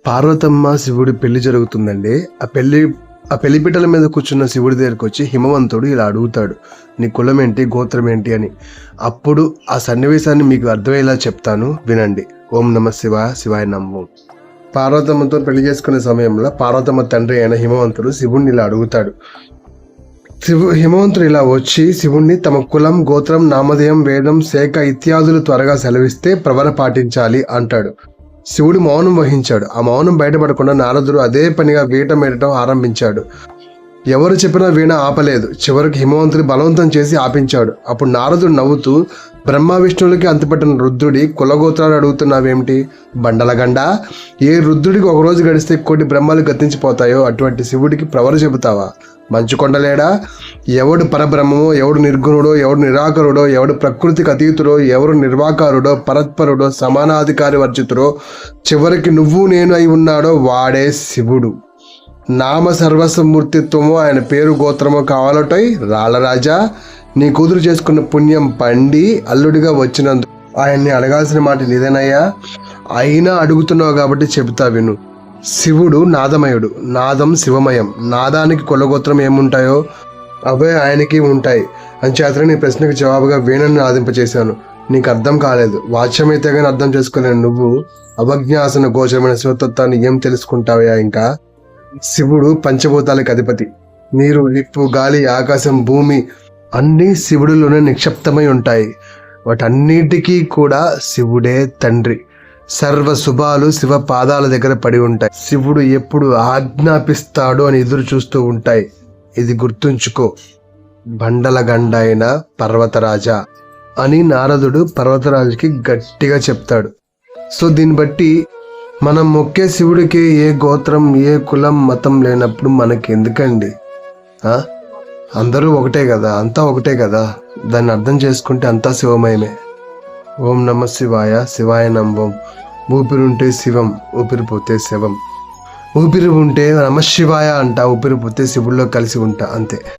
పార్వతమ్మ శివుడి పెళ్లి జరుగుతుందండి. ఆ పెళ్లిపీటల మీద కూర్చున్న శివుడి దగ్గరికి వచ్చి హిమవంతుడు ఇలా అడుగుతాడు, నీ కులం ఏంటి, గోత్రం ఏంటి అని. అప్పుడు ఆ సన్నివేశాన్ని మీకు అర్థమయ్యేలా చెప్తాను, వినండి. ఓం నమ శివాయ, శివాయ నమో. పార్వతమ్మతో పెళ్లి చేసుకునే సమయంలో పార్వతమ్మ తండ్రి అయిన హిమవంతుడు శివుణ్ణి ఇలా అడుగుతాడు. హిమవంతుడు ఇలా వచ్చి శివుణ్ణి తమ కులం, గోత్రం, నామధేయం, వేదం, శాఖ ఇత్యాదులు త్వరగా సెలవిస్తే ప్రవర పాటించాలి అంటాడు. శివుడు మౌనం వహించాడు. ఆ మౌనం బయటపడకుండా నారదుడు అదే పనిగా వీట మెడటం ఆరంభించాడు. ఎవరు చెప్పినా వీణ ఆపలేదు. చివరికి హిమవంతుడి బలవంతం చేసి ఆపించాడు. అప్పుడు నారదుడు నవ్వుతూ, బ్రహ్మ విష్ణువులకి అంతుపట్టిన రుద్రుడి కులగోత్రాలు అడుగుతున్నావేమిటి బండలగండ? ఏ రుద్రుడికి ఒకరోజు గడిస్తే కోటి బ్రహ్మలు గతించిపోతాయో అటువంటి శివుడికి ప్రవర చెబుతావా? మంచు కొండలేడా? ఎవడు పరబ్రహ్మమో, ఎవడు నిర్గుణుడో, ఎవడు నిరాకరుడో, ఎవడు ప్రకృతికి అతీతుడో, ఎవరు నిర్వాకారుడో, పరత్పరుడో, సమానాధికారి వర్జితుడో, చివరికి నువ్వు నేను అయి ఉన్నాడో వాడే శివుడు. నామ సర్వస్వమూర్తిత్వమో, ఆయన పేరు గోత్రమో కావాలటై రాళ్ళరాజా, నీ కూతురు చేసుకున్న పుణ్యం పండి అల్లుడిగా వచ్చినందుకు ఆయన్ని అడగాల్సిన మాట నీదేనయ్యా. అయినా అడుగుతున్నావు కాబట్టి చెబుతా విను. శివుడు నాదమయుడు, నాదం శివమయం. నాదానికి కులగోత్రం ఏముంటాయో అవే ఆయనకి ఉంటాయి. అంచేతనే నీ ప్రశ్నకు జవాబుగా వీణను నాదింపచేశాను. నీకు అర్థం కాలేదు. వాచ్యమైతే కానీ అర్థం చేసుకోలేను నువ్వు అవజ్ఞాసన గోచరమైన శివతత్వాన్ని ఏం తెలుసుకుంటావయ్యా ఇంకా? శివుడు పంచభూతాలకు అధిపతి. నీరు, నిప్పు, గాలి, ఆకాశం, భూమి అన్నీ శివుడిలోనే నిక్షిప్తమై ఉంటాయి. వాటన్నిటికీ కూడా శివుడే తండ్రి. సర్వ శుభాలు శివ పాదాల దగ్గర పడి ఉంటాయి. శివుడు ఎప్పుడు ఆజ్ఞాపిస్తాడు అని ఎదురు చూస్తూ ఉంటాయి. ఇది గుర్తుంచుకో, బండల గండ అయిన పర్వతరాజా అని నారదుడు పర్వతరాజుకి గట్టిగా చెప్తాడు. సో దీన్ని బట్టి మనం మొక్కే శివుడికి ఏ గోత్రం, ఏ కులం, మతం లేనప్పుడు మనకి ఎందుకండి? అందరూ ఒకటే కదా, అంతా ఒకటే కదా. దాన్ని అర్థం చేసుకుంటే అంతా శివమయమే. ఓం నమ శివాయ, శివాయ నమో. ఊపిరుంటే శివం, ఊపిరి పోతే శివం. ఊపిరి ఉంటే నమ శివాయ అంట, ఊపిరి పోతే శివుల్లో కలిసి ఉంటా, అంతే.